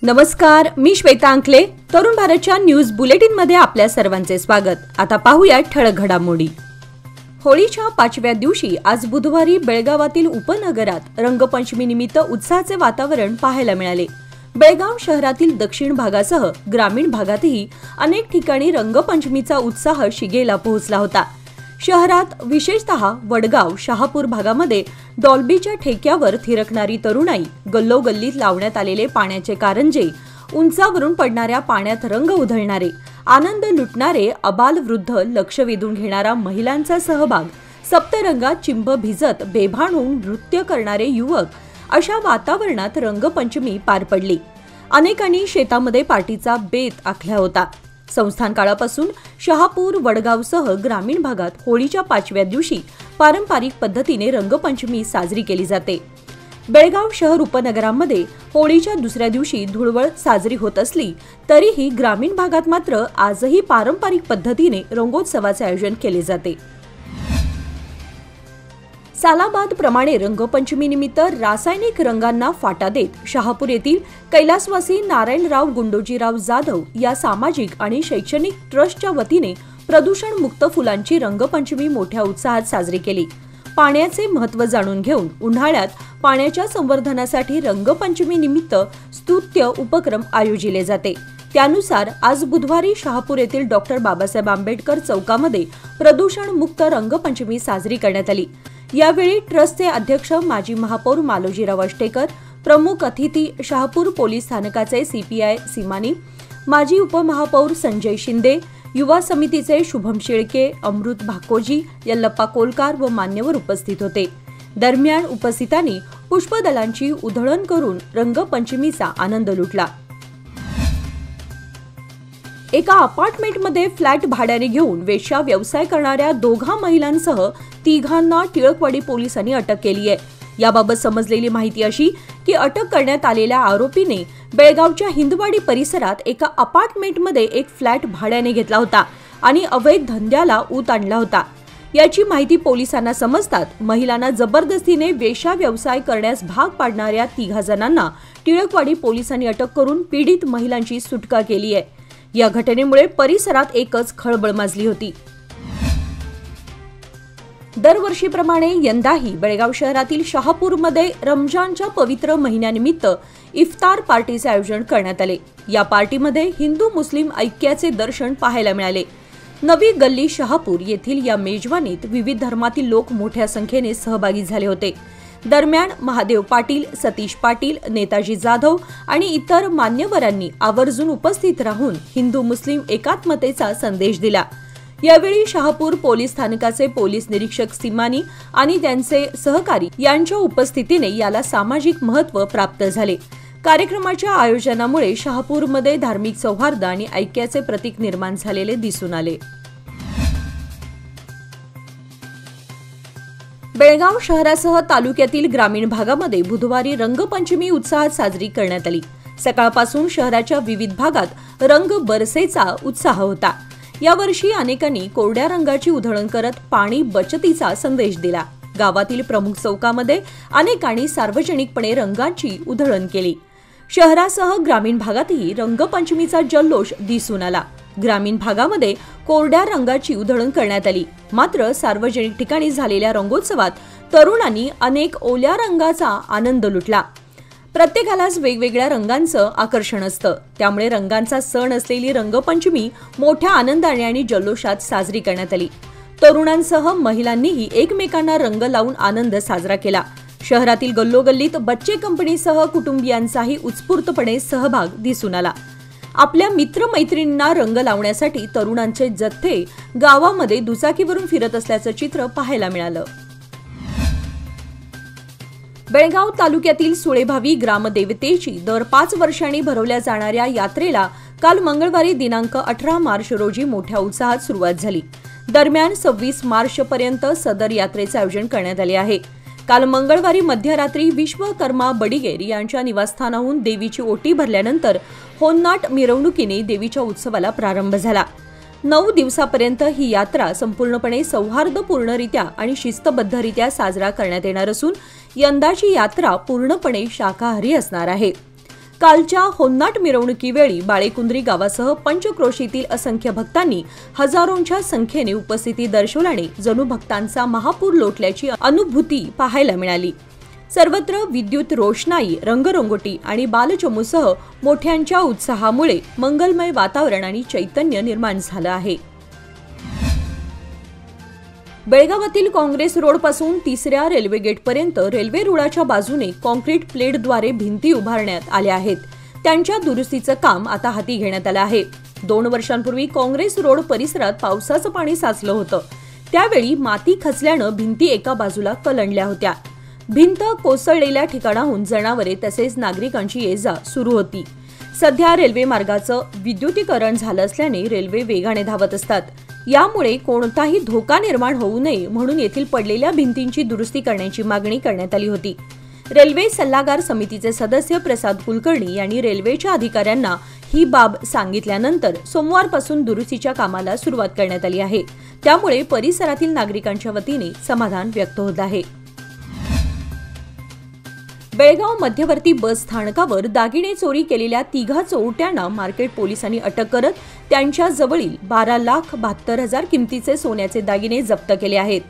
नमस्कार, मी श्वेता अंकले. तरुण भारतच्या न्यूज बुलेटिन मध्ये आपल्या सर्वांचे स्वागत. आता पाहूया ठळक घडामोडी. होळीच्या 5व्या दिवशी आज बुधवारी बेळगावातील उपनगरात रंगपंचमी निमित्त उत्साहाचे वातावरण पाहायला मिळाले. बेळगाव शहरातील दक्षिण भागासह ग्रामीण भागातही अनेक ठिकाणी रंगपंचमीचा उत्साह शिगेला पोहोचला होता. शहरात विशेषतः वडगाव, शहापूर भागामध्ये डॉल्बीच्या ठेक्यावर थिरकणारी तरुणाई, गल्लोगल्लीत लावण्यात आलेले पाण्याचे कारंजे, उंचावरून पडणाऱ्या पाण्यात रंग उधळणारे, आनंद लुटणारे आबालवृद्ध, लक्ष वेधून घेणारा महिलांचा सहभाग, सप्तरंगात चिंब भिजत बेभान होऊन नृत्य करणारे युवक, अशा वातावरणात रंगपंचमी पार पडली. अनेकांनी शेतामध्ये पार्टीचा बेत आखला होता. संस्थान काळापासून शहापूर, वडगावसह ग्रामीण भागात होळीच्या 5व्या दिवशी पारंपरिक पद्धतीने रंगपंचमी साजरी केली जाते. बेळगाव शहर उपनगरामध्ये होळीच्या दुसऱ्या दिवशी धुळवड साजरी होत असली तरीही ग्रामीण भागात मात्र आजही पारंपरिक पद्धतीने रंगोत्सवाचे आयोजन केले जाते. सालाबाद प्रमाणे रंगपंचमी निमित्त रासायनिक रंगांना फाटा देत शहापूर येथील कैलासवासी नारायणराव गुंडोजीराव जाधव या सामाजिक आणि शैक्षणिक ट्रस्टच्या वतीने प्रदूषण मुक्त फुलांची रंगपंचमी मोठ्या उत्साहात साजरी केली. पाण्याचे महत्त्व जाणून घेऊन उन्हाळ्यात पाण्याच्या संवर्धनासाठी रंगपंचमी निमित्त स्तुत्य उपक्रम आयोजिले जाते. त्यानुसार आज बुधवारी शहापूर येथील डॉक्टर बाबासाहेब आंबेडकर चौकामध्ये प्रदूषण मुक्त रंगपंचमी साजरी करण्यात आली. यावेळी ट्रस्टचे अध्यक्ष माजी महापौर मालोजीराव अष्टेकर, प्रमुख अतिथी शहापूर पोलीस स्थानकाचे सीपीआय सीमानी, माजी उपमहापौर संजय शिंदे, युवा समितीचे शुभम शेळके, अमृत भाकोजी, यल्लप्पा कोलकार व मान्यवर उपस्थित होते. दरम्यान उपस्थितांनी पुष्पदलांची उधळण करून रंगपंचमीचा आनंद लुटला. एका अपार्टमेंटमध्ये फ्लॅट भाड्याने घेऊन वेश्या व्यवसाय करणाऱ्या 2 महिलांसह 3 टिळकवाडी पोलिसांनी अटक केली आहे. याबाबत समजलेली माहिती अशी की अटक करण्यात आलेल्या आरोपीने बेळगावच्या हिंदवाडी परिसरात एका अपार्टमेंटमध्ये एक फ्लॅट भाड्याने घेतला होता आणि अवैध धंद्याला ऊत आणला होता. याची माहिती पोलिसांना समजतात महिलांना जबरदस्तीने वेश्या व्यवसाय करण्यास भाग पाडणाऱ्या 3 जणांना टिळकवाडी पोलिसांनी अटक करून पीडित महिलांची सुटका केली आहे. या घटनेमुळे परिसरात एकच खळबळ माजली होती. दरवर्षीप्रमाणे यंदाही बेळगाव शहरातील शहापूरमध्ये रमजानच्या पवित्र महिन्यानिमित्त इफ्तार पार्टीचे आयोजन करण्यात आले. या पार्टीमध्ये हिंदू मुस्लिम ऐक्याचे दर्शन पाहायला मिळाले. नवी गल्ली शहापूर येथील या मेजवानीत विविध धर्मातील लोक मोठ्या संख्येने सहभागी झाले होते. दरम्यान महादेव पाटील, सतीश पाटील, नेताजी जाधव आणि इतर मान्यवरांनी आवर्जून उपस्थित राहून हिंदू मुस्लिम एकात्मतेचा संदेश दिला. यावेळी शहापूर पोलीस स्थानकाचे पोलीस निरीक्षक सीमानी आणि त्यांचे सहकारी यांच्या उपस्थितीने याला सामाजिक महत्त्व प्राप्त झाले. कार्यक्रमाच्या आयोजनामुळे शहापूरमध्ये धार्मिक सौहार्द आणि ऐक्याचे प्रतीक निर्माण झालेले दिसून आले. बेळगाव शहरासह तालुक्यातील ग्रामीण भागामध्ये बुधवारी रंगपंचमी उत्साहात साजरी करण्यात आली. सकाळपासून शहराच्या विविध भागात रंग बरसेचा उत्साह होता. यावर्षी अनेकांनी कोरड्या रंगाची उधळण करत पाणी बचतीचा संदेश दिला. गावातील प्रमुख चौकामध्ये अनेकांनी सार्वजनिकपणे रंगाची उधळण केली. शहरासह ग्रामीण भागातही रंगपंचमीचा जल्लोष दिसून आला. ग्रामीण भागामध्ये कोरड्या रंगाची उधळण करण्यात आली. मात्र सार्वजनिक ठिकाणी झालेल्या रंगोत्सवात तरुणांनी अनेक ओल्या रंगाचा आनंद लुटला. प्रत्येकालाच वेगवेगळ्या रंगांचं आकर्षण असतं. त्यामुळे रंगांचा सण असलेली रंगपंचमी मोठ्या आनंदाने आणि जल्लोषात साजरी करण्यात आली. तरुणांसह महिलांनीही एकमेकांना रंग लावून आनंद साजरा केला. शहरातील गल्लोगल्लीत बच्चे कंपनीसह कुटुंबियांचाही उत्स्फूर्तपणे सहभाग दिसून आला. आपल्या मित्रमैत्रिणींना रंग लावण्यासाठी तरुणांचे जथ्थे गावामध्ये दुचाकीवरून फिरत असल्याचं चित्र पाहायला मिळालं. बेळगाव तालुक्यातील सुळेभावी ग्रामदेवतेची दर 5 वर्षांनी भरवल्या जाणाऱ्या यात्रेला काल मंगळवारी दिनांक 18 मार्च रोजी मोठ्या उत्साहात सुरुवात झाली. दरम्यान 26 मार्चपर्यंत सदर यात्रेचे आयोजन करण्यात आले आहे. काल मंगळवारी मध्यरात्री विश्वकर्मा बडिगेर यांच्या निवासस्थानाहून देवीची ओटी भरल्यानंतर होन्नाट मिरवणुकीने देवीच्या उत्सवाला प्रारंभ झाला. 9 दिवसापर्यंत ही यात्रा संपूर्णपणे सौहार्दपूर्णरित्या आणि शिस्तबद्धरित्या साजरा करण्यात येणार असून यंदाची यात्रा पूर्णपणे शाकाहारी असणार आहे. कालच्या होन्नाट मिरवणुकीवेळी बाळेकुंद्री गावासह पंचक्रोशीतील असंख्य भक्तांनी हजारोंच्या संख्येने उपस्थिती दर्शवल्याने जणू भक्तांचा महापूर लोटल्याची अनुभूती पाहायला मिळाली। सर्वत्र विद्युत रोषणाई, रंगरंगोटी आणि बालचमूसह मोठ्यांच्या उत्साहामुळे मंगलमय वातावरण आणि चैतन्य निर्माण झालं आहे। बेळगावातील काँग्रेस रोडपासून 3ऱ्या रेल्वे गेटपर्यंत रेल्वे रुळाच्या बाजूने काँक्रीट प्लेटद्वारे भिंती उभारण्यात आल्या आहेत। त्यांच्या दुरुस्तीचं काम आता हाती घेण्यात आलं आहे। 2 वर्षांपूर्वी काँग्रेस रोड परिसरात पावसाचं पाणी साचलं होतं। त्यावेळी माती खचल्यानं भिंती एका बाजूला कलंडल्या होत्या। भिंत कोसळलेल्या ठिकाणाहून जनावरे तसेच नागरिकांची ये-जा सुरू होती। सध्या रेल्वे मार्गाचं विद्युतीकरण झालं असल्याने रेल्वे वेगाने धावत असतात। यामुळे कोणताही धोका निर्माण होऊ नये म्हणून येथील पडलेल्या भिंतींची दुरुस्ती करण्याची मागणी करण्यात आली होती। रेल्वे सल्लागार समितीचे सदस्य प्रसाद कुलकर्णी यांनी रेल्वेच्या अधिकाऱ्यांना ही बाब सांगितल्यानंतर सोमवारपासून दुरुस्तीच्या कामाला सुरुवात करण्यात आली आहे। त्यामुळे परिसरातील नागरिकांच्या वतीने समाधान व्यक्त होत आहे। बेळगाव मध्यवर्ती बस स्थानकावर दागिने चोरी केलेल्या 3 चोरट्यांना मार्केट पोलिसांनी अटक करत त्यांच्या जवळील 12,72,000 किमतीचे सोन्याचे दागिने जप्त केले आहेत।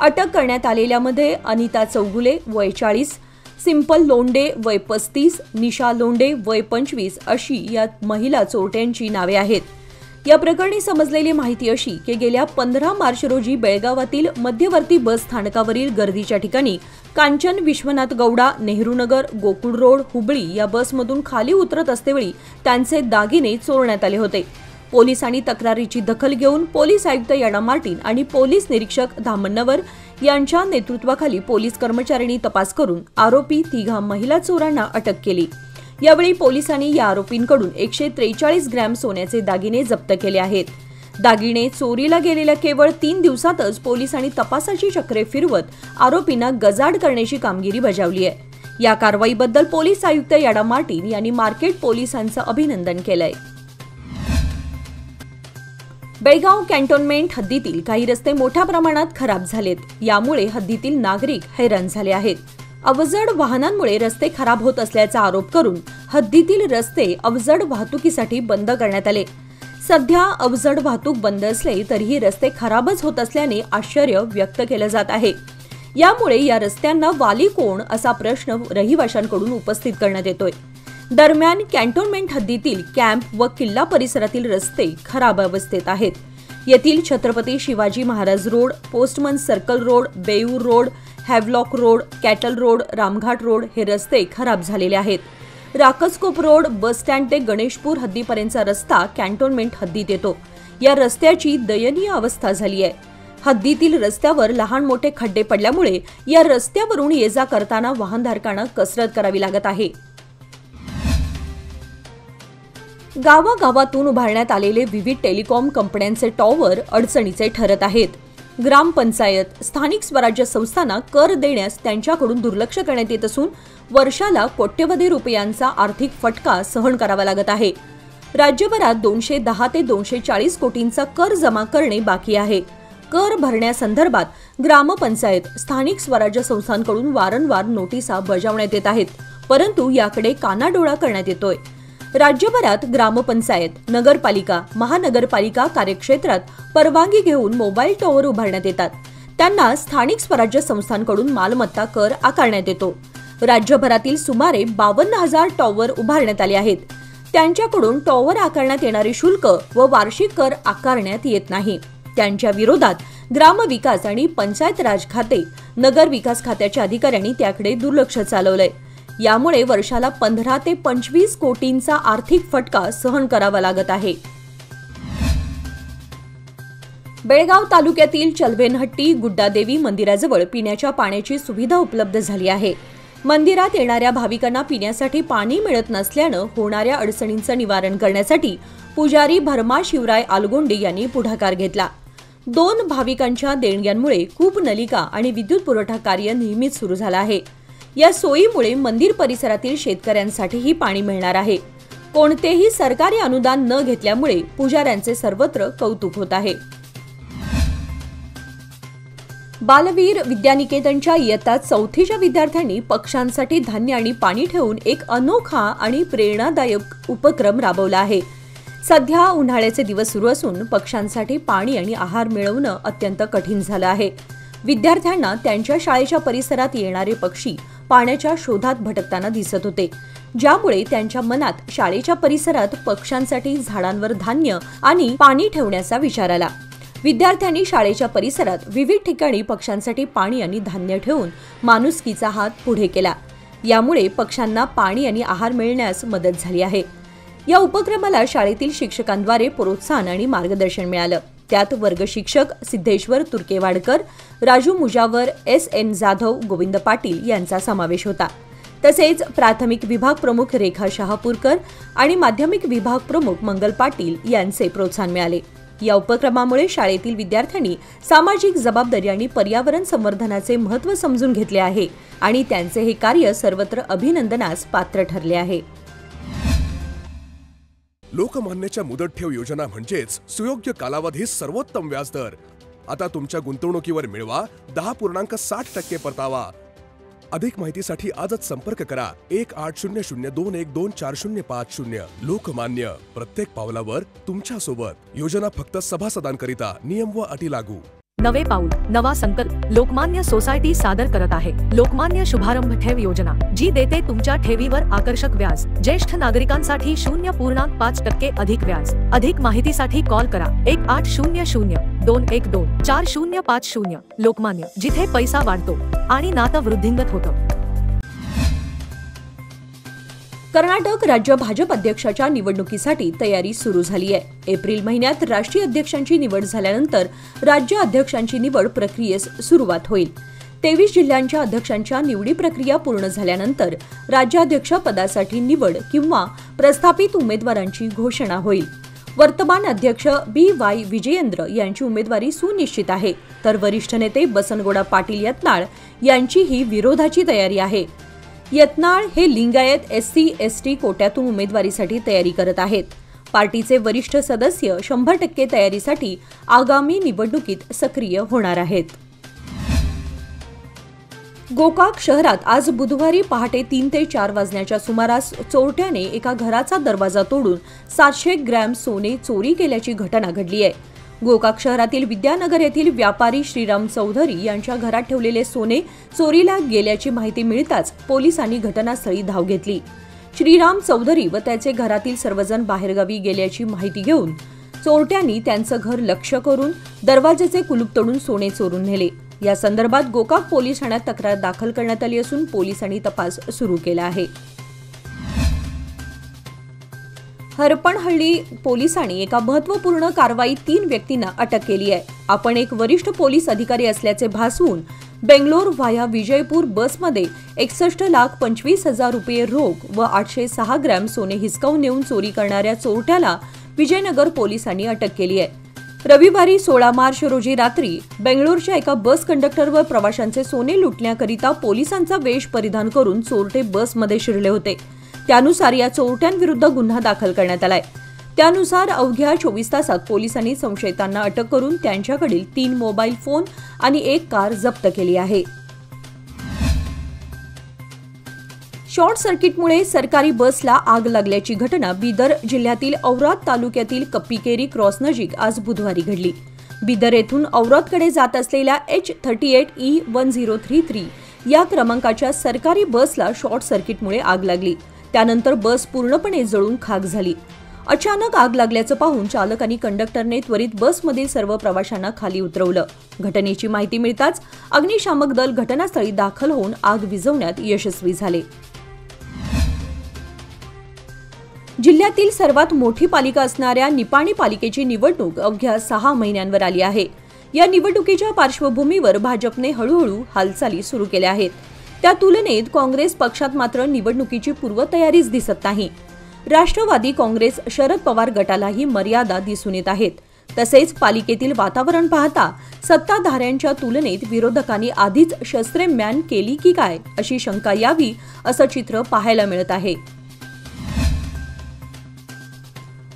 अटक करण्यात आलेल्यामध्ये अनिता चौगुले वय 40, सिंपल लोंडे वय 35, निशा लोंडे वय 25 अशी या महिला चोरट्यांची नावे आहेत। या प्रकरणी समजलेली माहिती अशी की गेल्या 15 मार्च रोजी बेळगावातील मध्यवर्ती बस स्थानकावरील गर्दीच्या ठिकाणी कांचन विश्वनाथ गौडा, नेहरूनगर, गोकुळ रोड, हुबळी या बसमधून खाली उतरत असतेवेळी त्यांचे दागिने चोरण्यात आले होते। पोलिसांनी तक्रारीची दखल घेऊन पोलीस आयुक्त याडा मार्टिन आणि पोलीस निरीक्षक धामण्णवर यांच्या नेतृत्वाखाली पोलीस कर्मचाऱ्यांनी तपास करून आरोपी 3 महिला चोरांना अटक केली। यावेळी पोलिसांनी या आरोपींकडून 143 ग्रॅम सोन्याचे दागिने जप्त केले आहेत। दागिने चोरीला गेलेल्या केवळ 3 दिवसातच पोलिसांनी तपासाची चक्रे फिरवत आरोपींना गजाआड करण्याची कामगिरी बजावली आहे। या कारवाईबद्दल पोलीस आयुक्त याडा मार्टिन यांनी मार्केट पोलिसांचं अभिनंदन केलंय। बेळगाव कॅन्टोन्मेंट हद्दीतील काही रस्ते मोठ्या प्रमाणात खराब झालेत। यामुळे हद्दीतील नागरिक हैराण झाले आहेत। अवजड वाहनांमुळे रस्ते खराब होत असल्याचा आरोप करून हद्दीतील रस्ते अवजड वाहतुकीसाठी बंद करण्यात आले। सध्या अवजड वाहतूक बंद असले तरीही रस्ते खराबच होत असल्याने आश्चर्य व्यक्त केलं जात आहे। यामुळे या रस्त्यांना वाली कोण असा प्रश्न रहिवाशांकडून उपस्थित करण्यात येतोय। दरम्यान कॅन्टोन्मेंट हद्दीतील कॅम्प व किल्ला परिसरातील रस्ते खराब अवस्थेत आहेत। येथील Chhatrapati Shivaji Maharaj road, postman circle road, Beur road, Havelock road, cattle road, Ramghat road हे रस्ते खराब झालेले आहेत। राकसकोप रोड, बस स्टँड ते गणेशपूर हद्दीपर्यंतचा रस्ता कॅन्टोन्मेंट हद्दीत येतो। या रस्त्याची दयनीय अवस्था झाली आहे। हद्दीतील रस्त्यावर लहान मोठे खड्डे पडल्यामुळे या रस्त्यावरून ये-जा करताना वाहनधारकांना कसरत करावी लागत आहे। गावागावातून उभारण्यात आलेले विविध टेलिकॉम कंपन्यांचे टॉवर अडचणीचे ठरत आहेत। ग्रामपंचायत, स्थानिक स्वराज्य संस्थांना कर देण्यास त्यांच्याकडून दुर्लक्ष करण्यात येत असून वर्षाला कोट्यवधी रुपयांचा आर्थिक फटका सहन करावा लागत आहे। राज्यभरात 210 ते 240 कोटींचा कर जमा करणे बाकी आहे। कर भरण्यासंदर्भात ग्रामपंचायत, स्थानिक स्वराज्य संस्थांकडून वारंवार नोटिसा बजावण्यात येत आहेत, परंतु याकडे कानाडोळा करण्यात येतोय। राज्यभरात ग्रामपंचायत, नगरपालिका, महानगरपालिका कार्यक्षेत्रात परवानगी घेऊन मोबाईल टॉवर उभारण्यात येतात। त्यांना स्थानिक स्वराज्य संस्थांकडून मालमत्ता कर आकारण्यात येतो। राज्यभरातील सुमारे 52,000 टॉवर उभारण्यात आले आहेत। त्यांच्याकडून टॉवर आकारण्यात येणारे शुल्क व वार्षिक कर आकारण्यात येत नाही। त्यांच्या विरोधात ग्रामविकास आणि पंचायत राज खाते, नगर विकास खात्याच्या अधिकाऱ्यांनी त्याकडे दुर्लक्ष चालवलंय। यामुळे वर्षाला 15 ते 25 कोटींचा आर्थिक फटका सहन करावा लागत आहे। बेळगाव तालुक्यातील चलवेनहट्टी गुड्डादेवी मंदिराजवळ पिण्याच्या पाण्याची सुविधा उपलब्ध झाली आहे। मंदिरात येणाऱ्या भाविकांना पिण्यासाठी पाणी मिळत नसल्यानं होणाऱ्या अडचणींचं निवारण करण्यासाठी पुजारी भरमा शिवराय आलगोंडे यांनी पुढाकार घेतला। 2 भाविकांच्या देणग्यांमुळे कूप नलिका आणि विद्युत पुरवठा कार्य नियमित सुरू झालं आहे। या सोयीमुळे मंदिर परिसरातील शेतकऱ्यांसाठीही पाणी मिळणार आहे। कोणतेही सरकारी अनुदान न घेतल्यामुळे पुजाऱ्यांचे सर्वत्र कौतुक होत आहे। बालवीर विद्यानिकेतनच्या इयत्ता 4थीच्या विद्यार्थ्यांनी पक्ष्यांसाठी धान्य आणि पाणी ठेवून एक अनोखा आणि प्रेरणादायक उपक्रम राबवला आहे। सध्या उन्हाळ्याचे दिवस सुरू असून पक्ष्यांसाठी पाणी आणि आहार मिळवणं अत्यंत कठीण झालं आहे। विद्यार्थ्यांना त्यांच्या शाळेच्या परिसरात येणारे पक्षी पाण्याच्या शोधात भटकताना दिसत होते, ज्यामुळे त्यांच्या मनात शाळेच्या परिसरात पक्ष्यांसाठी झाडांवर धान्य आणि पाणी ठेवण्याचा विचार आला। विद्यार्थ्यांनी शाळेच्या परिसरात विविध ठिकाणी पक्ष्यांसाठी पाणी आणि धान्य ठेवून माणुसकीचा हात पुढे केला। यामुळे पक्ष्यांना पाणी आणि आहार मिळण्यास मदत झाली आहे। या उपक्रमाला शाळेतील शिक्षकांद्वारे प्रोत्साहन आणि मार्गदर्शन मिळालं। त्यात वर्ग शिक्षक सिद्धेश्वर तुर्केवाडकर, राजू मुजावर, एस.एन. जाधव, गोविंद पाटील यांचा समावेश होता। तसेच प्राथमिक विभाग प्रमुख रेखा शहापूरकर आणि माध्यमिक विभाग प्रमुख मंगल पाटील यांचे प्रोत्साहन मिळाले। या उपक्रमामुळे शाळेतील विद्यार्थ्यांनी सामाजिक जबाबदारी आणि पर्यावरण संवर्धनाचे महत्त्व समजून घेतले आहे आणि त्यांचे हे कार्य सर्वत्र अभिनंदनास पात्र ठरले आहे। लोकमान्यच्या मुदत ठेव योजना म्हणजेच सुयोग्य कालावधी सर्वोत्तम व्याजदर। आता तुमच्या गुंतवणुकीवर मिळवा 10.60% परतावा। अधिक माहितीसाठी आजच संपर्क करा 1800212450। लोकमान्य, प्रत्येक पावलावर तुमच्या सोबत। योजना फक्त सभासदांकरिता, नियम व अटी लागू। नवे पाऊल, नवा संकल्प लोकमान्य सोसायटी सादर करत आहे लोकमान्य शुभारंभ ठेव योजना, जी देते तुमच्या ठेवीवर आकर्षक व्याज। ज्येष्ठ नागरिकांसाठी 0.5% अधिक व्याज। अधिक माहितीसाठी कॉल करा 1800-212-4050। लोकमान्य, जिथे पैसा वाढतो आणि नातं वृद्धिंगत होतं। कर्नाटक राज्य भाजप अध्यक्षाच्या निवडणुकीसाठी तयारी सुरू झाली आहे। एप्रिल महिन्यात राष्ट्रीय अध्यक्षांची निवड झाल्यानंतर राज्य अध्यक्षांची निवड प्रक्रियेस सुरुवात होईल। 23 जिल्ह्यांच्या अध्यक्षांच्या निवडी प्रक्रिया पूर्ण झाल्यानंतर राज्याध्यक्ष पदासाठी निवड किंवा प्रस्थापित उमेदवारांची घोषणा होईल। वर्तमान अध्यक्ष B.Y. विजयेंद्र यांची उमेदवारी सुनिश्चित आहे, तर वरिष्ठ नेते बसनगौडा पाटील यत्नाळ यांचीही विरोधाची तयारी आहे। यत्नाळ हे लिंगायत SC/ST कोट्यातून उमेदवारीसाठी तयारी करत आहेत। पार्टीचे वरिष्ठ सदस्य 100% तयारीसाठी आगामी निवडणुकीत सक्रिय होणार आहेत। गोकाक शहरात आज बुधवारी पहाटे 3 ते 4 वाजण्याच्या सुमारास चोरट्याने एका घराचा दरवाजा तोडून 700 ग्रॅम सोने चोरी केल्याची घटना घडली आहे। गोकाक शहरातील विद्यानगर येथील व्यापारी श्रीराम चौधरी यांच्या घरात ठेवलेले सोने चोरीला गेल्याची माहिती मिळताच पोलिसांनी घटनास्थळी धाव घेतली। श्रीराम चौधरी व त्याचे घरातील सर्वजण बाहेरगावी गेल्याची माहिती घेऊन चोरट्यांनी त्यांचं घर लक्ष्य करून दरवाजाचे कुलूप तोडून सोने चोरून नेले। या संदर्भात गोकाक पोलीस ठाण्यात तक्रार दाखल करण्यात आली असून पोलिसांनी तपास सुरू केला आहे। हरपणहळ्ळी पोलिसांनी एका महत्त्वपूर्ण कारवाईत 3 व्यक्तींना अटक केली आहे। आपण एक वरिष्ठ पोलीस अधिकारी असल्याचे भासवून बेंगलोर व्हाया विजयपूर बसमध्ये 61,25,000 रुपये रोख व 806 ग्रॅम सोने हिसकावून नेऊन चोरी करणाऱ्या चोरट्याला विजयनगर पोलिसांनी अटक केली आहे। रविवारी 16 मार्च रोजी रात्री बेंगलोरच्या एका बस कंडक्टर व प्रवाशांचे सोने लुटण्याकरिता पोलिसांचा वेश परिधान करून चोरटे बसमध्ये शिरले होते। त्यानुसार या चोरट्यांविरुद्ध गुन्हा दाखल करण्यात आलाय। त्यानुसार अवघ्या 24 तासात पोलिसांनी संशयितांना अटक करून त्यांच्याकडील 3 मोबाईल फोन आणि 1 कार जप्त केली आहे। शॉर्ट सर्किटमुळे सरकारी बसला आग लागल्याची घटना बिदर जिल्ह्यातील औराद तालुक्यातील कप्पीकेरी क्रॉस नजीक आज बुधवारी घडली। बिदर येथून औरादकडे जात असलेल्या H38E1033 या क्रमांकाच्या सरकारी बसला शॉर्ट सर्किटमुळे आग लागली। त्यानंतर बस पूर्णपणे जळून खाक झाली। अचानक आग लागल्याचं पाहून चालक आणि कंडक्टरने त्वरित बसमधील सर्व प्रवाशांना खाली उतरवलं। घटनेची माहिती मिळताच अग्निशामक दल घटनास्थळी दाखल होऊन आग विझवण्यात यशस्वी झाले। जिल्ह्यातील सर्वात मोठी पालिका असणाऱ्या निपाणी पालिकेची निवडणूक अवघ्या 6 महिन्यांवर आली आहे। या निवडणुकीच्या पार्श्वभूमीवर भाजपने हळूहळू हालचाली सुरू केल्या आहेत। त्या तुलनेत काँग्रेस पक्षात मात्र निवडणुकीची पूर्वतयारीच दिसत नाही। राष्ट्रवादी काँग्रेस शरद पवार गटालाही मर्यादा दिसून येत आहेत। तसेच पालिकेतील वातावरण पाहता सत्ताधाऱ्यांच्या तुलनेत विरोधकांनी आधीच शस्त्रे मॅन केली की काय अशी शंका यावी असं चित्र पाहायला मिळत आहे।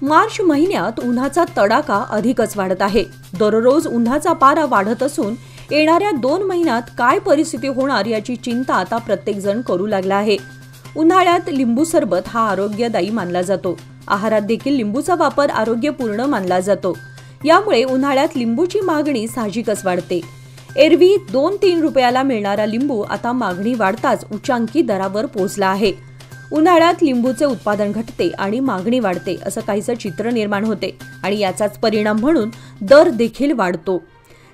मार्च महिन्यात उन्हाचा तडाखा अधिकच वाढत आहे। दररोज उन्हाचा पारा वाढत असून येणाऱ्या 2 महिन्यात काय परिस्थिती होणार याची चिंता आता प्रत्येक जण करू लागला आहे। उन्हाळ्यात लिंबू सरबत हा आरोग्यदायी मानला जातो। आहारात देखील लिंबूचा वापर आरोग्यपूर्ण मानला जातो। यामुळे उन्हाळ्यात लिंबूची मागणी साहजिकच वाढते। एरवी 2-3 रुपयाला मिळणारा लिंबू आता मागणी वाढताच उच्चांकी दरावर पोहोचला आहे। उन्हाळ्यात लिंबूचे उत्पादन घटते आणि मागणी वाढते असं काहीसं चित्र निर्माण होते आणि याचाच परिणाम म्हणून दर देखील वाढतो।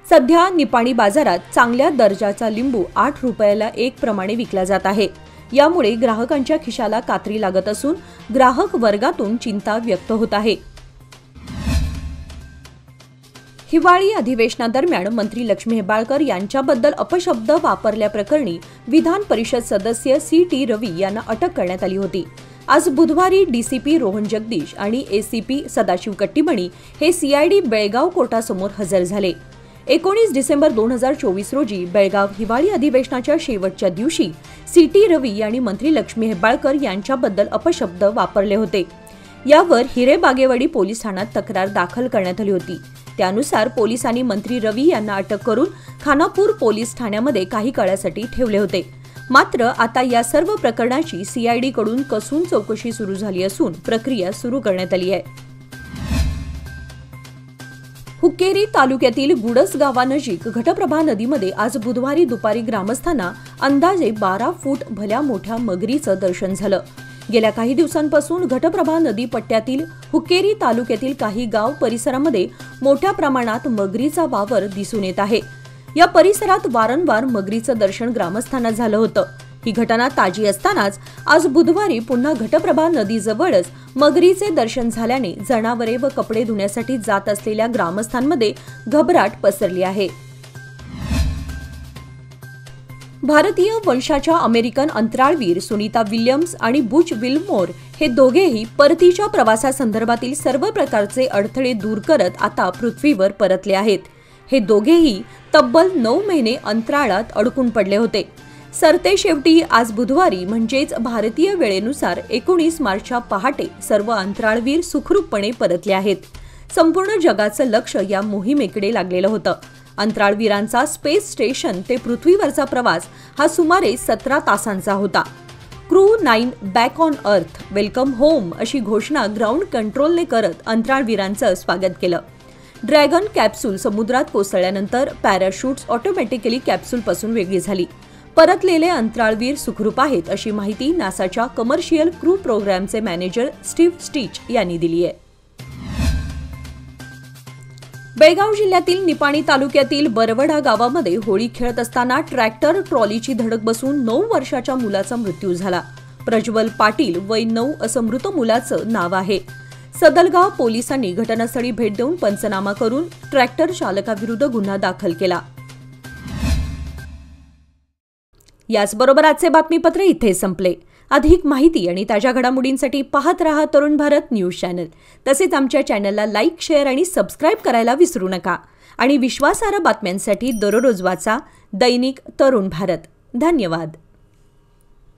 सध्या निपाणी बाजारात चांगल्या दर्जाचा लिंबू 8 रुपयाला 1 प्रमाणे विकला जात आहे। यामुळे ग्राहकांच्या खिशाला कात्री लागत असून ग्राहक वर्गातून चिंता व्यक्त होत आहे। हिवाळी अधिवेशनादरम्यान मंत्री लक्ष्मी हेब्बाळकर यांच्याबद्दल अपशब्द वापरल्याप्रकरणी विधान परिषद सदस्य सी.टी. रवी यांना अटक करण्यात आली होती। आज बुधवारी डीसीपी रोहन जगदीश आणि एसीपी सदाशिव कट्टीमणी हे सीआयडी बेळगाव कोर्टासमोर हजर झाले। 19 डिसेंबर 2024 रोजी बेळगाव हिवाळी अधिवेशनाच्या शेवटच्या दिवशी सी.टी. रवी यांनी मंत्री लक्ष्मी हेब्बाळकर यांच्याबद्दल अपशब्द वापरले होते। यावर हिरेबागेवाडी पोलीस ठाण्यात तक्रार दाखल करण्यात आली होती। त्यानुसार पोलिसांनी मंत्री रवी यांना अटक करून खानापूर पोलीस ठाण्यामध्ये काही काळासाठी ठेवले होते। मात्र आता या सर्व प्रकरणाची सीआयडी कडून कसून चौकशी सुरू झाली असून प्रक्रिया सुरू करण्यात आली आहे। हुक्केरी तालुक्यातील गुडस गावानजीक घटप्रभा नदीमध्ये आज बुधवारी दुपारी ग्रामस्थांना अंदाजे 12 फूट भल्या मोठ्या मगरीचं दर्शन झालं। गेल्या काही दिवसांपासून घटप्रभा नदी पट्ट्यातील हुक्केरी तालुक्यातील काही गाव परिसरामध्ये मोठ्या प्रमाणात मगरीचा वावर दिसून येत आहे। या परिसरात वारंवार मगरीचं दर्शन ग्रामस्थांना झालं होतं। ही घटना ताजी असतानाच आज बुधवारी पुन्हा घटप्रभा नदीजवळच मगरीचे दर्शन झाल्याने जनावरे व कपडे धुण्यासाठी जात असलेल्या ग्रामस्थांमध्ये घबराट पसरली आहे। भारतीय वंशाच्या अमेरिकन अंतराळवीर सुनीता विल्यम्स आणि बुच विल्मोर हे दोघेही परतीच्या प्रवासासंदर्भातील सर्व प्रकारचे अडथळे दूर करत आता पृथ्वीवर परतले आहेत। हे दोघेही तब्बल 9 महिने अंतराळात अडकून पडले होते। सरतेशेवटी आज बुधवारी म्हणजेच भारतीय वेळेनुसार 19 मार्चच्या पहाटे सर्व अंतराळवीर सुखरूपपणे परतले आहेत। संपूर्ण जगाचं लक्ष या मोहिमेकडे लागलेलं होतं। अंतराळवीरांचा स्पेस स्टेशन ते पृथ्वीवरचा प्रवास हा सुमारे 17 तासांचा होता। Crew 9 back on earth welcome home अशी घोषणा ग्राउंड कंट्रोलने करत अंतराळवीरांचं स्वागत केलं। ड्रॅगन कॅप्सूल समुद्रात कोसळल्यानंतर पॅराशूट्स ऑटोमॅटिकली कॅप्सूलपासून वेगळी झाली। परतलेले अंतराळवीर सुखरूप आहेत अशी माहिती नासाच्या कमर्शियल क्रू प्रोग्रामचे मॅनेजर स्टीव्ह स्टिच यांनी दिली आहे। बेळगाव जिल्ह्यातील निपाणी तालुक्यातील बरवडा गावामध्ये होळी खेळत असताना ट्रॅक्टर ट्रॉलीची धडक बसून 9 वर्षाच्या मुलाचा मृत्यू झाला। प्रज्वल पाटील वय 9 असं मृत मुलाचं नाव आहे। सदलगाव पोलिसांनी घटनास्थळी भेट देऊन पंचनामा करून ट्रॅक्टर चालकाविरुद्ध गुन्हा दाखल केला। याचबरोबर आजचे बातमीपत्र इथे संपले। अधिक माहिती आणि ताज्या घडामोडींसाठी पाहत रहा तरुण भारत न्यूज चॅनल। तसेच आमच्या चॅनलला लाईक, शेअर आणि सबस्क्राईब करायला विसरू नका। आणि विश्वासार्ह बातम्यांसाठी दररोज वाचा दैनिक तरुण भारत। धन्यवाद।